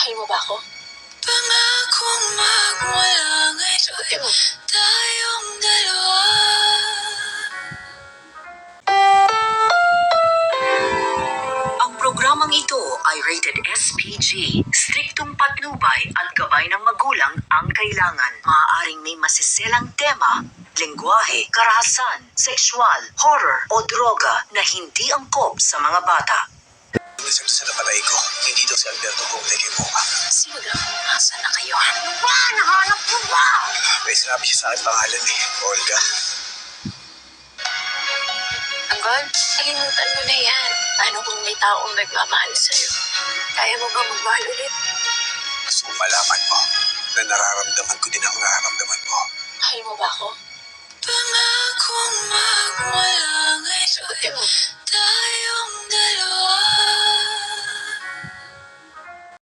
Mahal mo ba ako? Pangakong magmula ngayon tayong dalawa. Ang programang ito ay rated SPG. Striktong patnubay at gabay ng magulang ang kailangan. Maaaring may masiselang tema, lengguwahe, karahasan, sexual, horror o droga na hindi angkop sa mga bata. Resepto sa napatay ko, hindi daw si Alberto Conte kay Mocha. Siguro nasa na kayo. Ano ba? Nahanap ko ba? May sinabi siya sa akin pangalan Olga. Angkol, kalimutan mo na yan. Paano kung may taong nagmamahal sa'yo? Kaya mo ba magmahal ulit? Gusto kong malaman mo na nararamdaman ko din ang nararamdaman mo. Mahal mo ba ako? Pangakong magmula ngayon